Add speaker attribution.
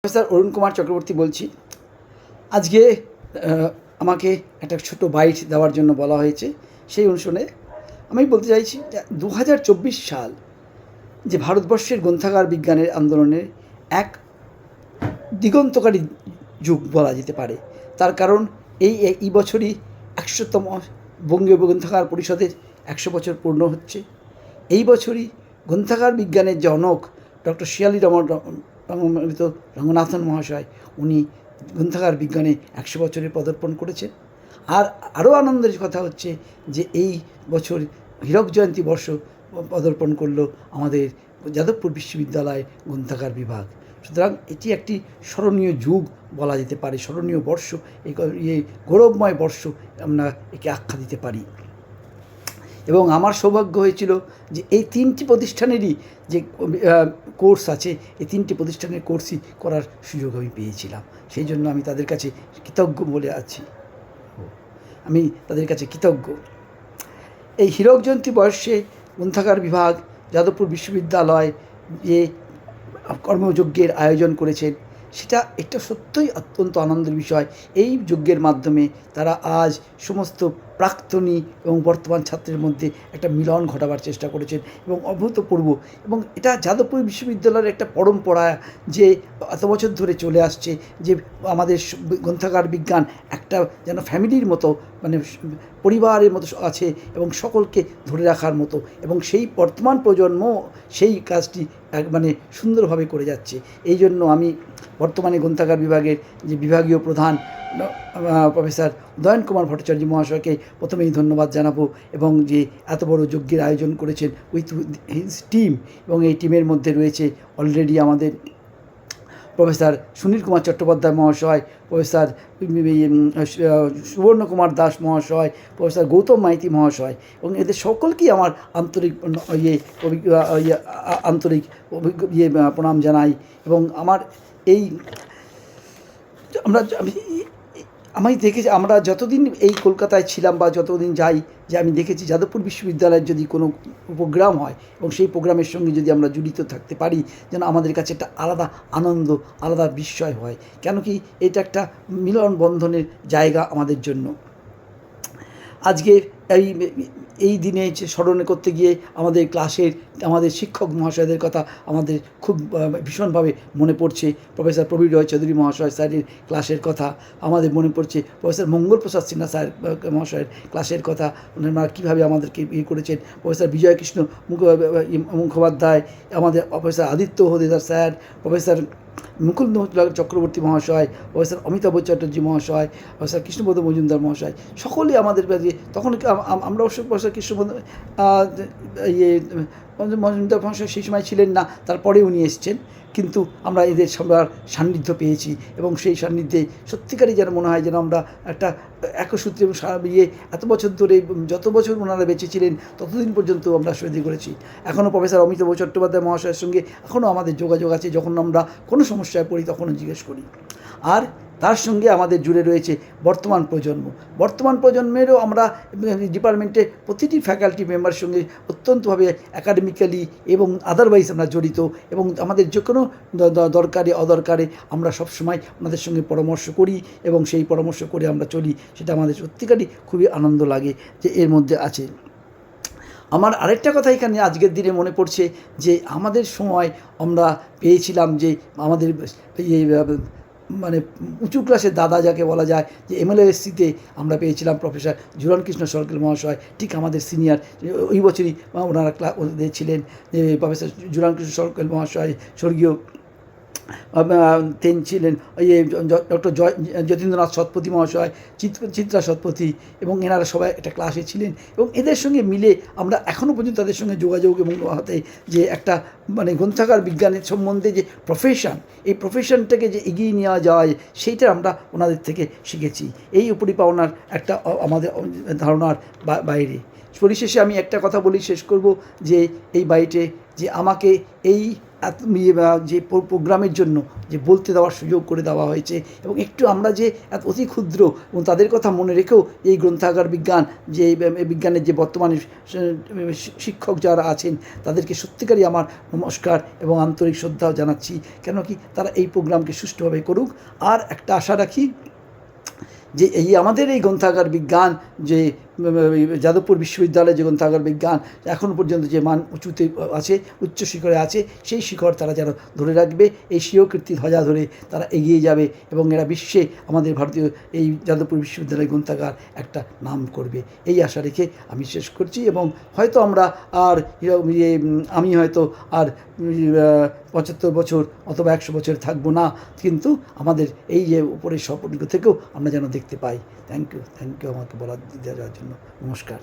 Speaker 1: Professor Arun Kumar Chakraborty বলছি। আজকে আমাকে একটা ছোটো বাইট দেওয়ার জন্য বলা হয়েছে। সেই অনুসারে আমি বলতে চাইছি যে 2024 সাল যে ভারতবর্ষের গ্রন্থাগার বিজ্ঞানের আন্দোলনের এক দিগন্তকারী যুগ বলা যেতে পারে। তার কারণ এই বছরই 100তম বঙ্গীয় গ্রন্থাগার পরিষদের 100 বছর পূর্ণ হচ্ছে। এই বছরই গ্রন্থাগার বিজ্ঞানের জনক ডক্টর শিয়ালি রঙ্গনাথন মহাশয় উনি গ্রন্থাগার বিজ্ঞানে 100 বছরে পদার্পণ করেছেন। আর আরও আনন্দের কথা হচ্ছে যে এই বছর হীরক জয়ন্তী বর্ষ পদার্পণ করলো আমাদের যাদবপুর বিশ্ববিদ্যালয় গ্রন্থাগার বিভাগ। সুতরাং এটি একটি স্মরণীয় যুগ বলা যেতে পারে, স্মরণীয় বর্ষ, এই গৌরবময় বর্ষ আমরা একে আখ্যা দিতে পারি। এবং আমার সৌভাগ্য হয়েছিল যে এই 3টি প্রতিষ্ঠানেরই যে কোর্স আছে, এই 3টি প্রতিষ্ঠানের কোর্সই করার সুযোগ আমি পেয়েছিলাম। সেই জন্য আমি তাদের কাছে কৃতজ্ঞ বলে আছি, আমি তাদের কাছে কৃতজ্ঞ। এই হীরক জয়ন্তী বর্ষে গ্রন্থাগার বিভাগ যাদবপুর বিশ্ববিদ্যালয় যে কর্মযজ্ঞের আয়োজন করেছেন সেটা একটা সত্যই অত্যন্ত আনন্দের বিষয়। এই যজ্ঞের মাধ্যমে তারা আজ সমস্ত প্রাক্তনী এবং বর্তমান ছাত্রের মধ্যে একটা মিলন ঘটাবার চেষ্টা করেছেন এবং অভূতপূর্ব, এবং এটা যাদবপুর বিশ্ববিদ্যালয়ের একটা পরম্পরা যে এত বছর ধরে চলে আসছে, যে আমাদের গ্রন্থাগার বিজ্ঞান একটা যেন ফ্যামিলির মতো, মানে পরিবারের মতো আছে এবং সকলকে ধরে রাখার মতো, এবং সেই বর্তমান প্রজন্ম সেই কাজটি মানে সুন্দরভাবে করে যাচ্ছে। এই জন্য আমি বর্তমানে গ্রন্থাগার বিভাগের যে বিভাগীয় প্রধান প্রফেসর উদয়ন কুমার ভট্টাচার্য মহাশয়কে প্রথমেই ধন্যবাদ জানাবো, এবং যে এত বড় যজ্ঞের আয়োজন করেছেন উইথ হিজ টিম, এবং এই টিমের মধ্যে রয়েছে অলরেডি আমাদের প্রফেসর সুনীল কুমার চট্টোপাধ্যায় মহাশয়, প্রফেসর সুবর্ণ কুমার দাস মহাশয়, প্রফেসর গৌতম মাইতি মহাশয়, এবং এদের সকলকেই আমার আন্তরিক প্রণাম জানাই। এবং আমার এই আমি দেখেছি, আমরা যতদিন এই কলকাতায় ছিলাম বা যতদিন যাই, যে আমি দেখেছি যাদবপুর বিশ্ববিদ্যালয়ের যদি কোনো প্রোগ্রাম হয় এবং সেই প্রোগ্রামের সঙ্গে যদি আমরা জড়িত থাকতে পারি, যেন আমাদের কাছে একটা আলাদা আনন্দ, আলাদা বিস্ময় হয়। কেন কি এটা একটা মিলন বন্ধনের জায়গা আমাদের জন্য। আজকে এই দিনে স্মরণ করতে গিয়ে আমাদের শিক্ষক মহাশয়দের কথা আমাদের খুব ভীষণভাবে মনে পড়ছে। প্রফেসর প্রবীর রয় চৌধুরী মহাশয় স্যারের ক্লাসের কথা আমাদের মনে পড়ছে। প্রফেসর মঙ্গল প্রসাদ সিনহা স্যার মহাশয়ের ক্লাসের কথা, ওনারা কীভাবে আমাদেরকে করেছেন। প্রফেসর বিজয়কৃষ্ণ মুখোপাধ্যায়, আমাদের professor Aditya Haridas sir, professor Mukunda Chakraborty মহাশয়, প্রফেসর অমিতাভ চট্টোপাধ্যায় মহাশয়, প্রফেসর কৃষ্ণপদ মজুমদার মহাশয়, সকলেই আমাদের কাছে তখন আমরা অবশ্য প্রফেসর কৃষ্ণপদ মজুমদার মহাশয় সেই সময় ছিলেন না, তারপরে উনি এসছেন, কিন্তু আমরা এদের সবার সান্নিধ্য পেয়েছি, এবং সেই সান্নিধ্যে সত্যিকারই যেন মনে হয় যেন আমরা একটা একসূত্রে এত বছর ধরে, যত বছর ওনারা বেঁচে ছিলেন ততদিন পর্যন্ত আমরা সহযোগী করেছি। এখনও প্রফেসর অমিতাভ চট্টোপাধ্যায় মহাশয়ের সঙ্গে এখনও আমাদের যোগাযোগ আছে, যখন আমরা কোনো সমস্যায় পড়ি তখনও জিজ্ঞেস করি। আর তার সঙ্গে আমাদের জুড়ে রয়েছে বর্তমান প্রজন্মেরও আমরা ডিপার্টমেন্টের প্রতিটি ফ্যাকাল্টি মেম্বারের সঙ্গে অত্যন্তভাবে অ্যাকাডেমিক্যালি এবং আদারওয়াইজ আমরা জড়িত, এবং আমাদের যে কোনো দরকারে অদরকারে আমরা সবসময় ওনাদের সঙ্গে পরামর্শ করি, এবং সেই পরামর্শ করে আমরা চলি। সেটা আমাদের সত্যিকারই খুবই আনন্দ লাগে যে এর মধ্যে আছে। আমার আরেকটা কথা এখানে আজকের দিনে মনে পড়ছে, যে আমাদের সময় আমরা পেয়েছিলাম যে আমাদের মানে উঁচু ক্লাসের দাদা যাকে বলা যায়, যে MLSCতে আমরা পেয়েছিলাম প্রফেসর ঝুলনকৃষ্ণ সরকার মহাশয়, ঠিক আমাদের সিনিয়র। ওই বছরই ওনারা ছিলেন যে প্রফেসর ঝুলনকৃষ্ণ সরকার মহাশয় স্বর্গীয় ছিলেন ডক্টর যতীন্দ্রনাথ সৎপতি মহাশয়, চিত্রা সৎপতি, এবং এনারা সবাই একটা ক্লাসে ছিলেন, এবং এদের সঙ্গে মিলে আমরা এখনও পর্যন্ত তাদের সঙ্গে যোগাযোগ, এবং হাতে যে একটা মানে গ্রন্থাগার বিজ্ঞানের সম্বন্ধে যে প্রফেশন, এই প্রফেশনটাকে যে এগিয়ে নেওয়া যায় সেইটা আমরা ওনাদের থেকে শিখেছি। এই পরিপাওনার একটা আমাদের ধারণার বাইরে। পরিশেষে আমি একটা কথা বলি শেষ করব, যে এই বাইটে যে আমাকে এই যে প্রোগ্রামের জন্য যে বলতে দেওয়ার সুযোগ করে দেওয়া হয়েছে, এবং একটু আমরা যে এত অতি ক্ষুদ্র এবং তাদের কথা মনে রেখেও এই গ্রন্থাগার বিজ্ঞান যে বিজ্ঞানের যে বর্তমানে শিক্ষক যারা আছেন তাদেরকে সত্যিকারই আমার নমস্কার এবং আন্তরিক শ্রদ্ধা জানাচ্ছি। কেন কি তারা এই প্রোগ্রামকে সুষ্ঠুভাবে করুক। আর একটা আশা রাখি যে এই আমাদের এই গ্রন্থাগার বিজ্ঞান যে যাদবপুর বিশ্ববিদ্যালয়ের যে গ্রন্থাগার বিজ্ঞান এখনও পর্যন্ত যে মান উঁচুতে আছে, উচ্চ শিখরে আছে, সেই শিখর তারা যেন ধরে রাখবে, এই স্বীয় কীর্তি ধ্বজা ধরে তারা এগিয়ে যাবে এবং এরা বিশ্বে আমাদের ভারতীয় এই যাদবপুর বিশ্ববিদ্যালয় গ্রন্থাগার একটা নাম করবে, এই আশা রেখে আমি শেষ করছি। এবং হয়তো আমরা আর আমি হয়তো আর 75 বছর অথবা 100 বছর থাকবো না, কিন্তু আমাদের এই যে উপরের স্বপ্নগুলো থেকেও আমরা যেন দেখতে পাই। থ্যাংক ইউ আমাকে বলার দেওয়ার জন্য। নমস্কার।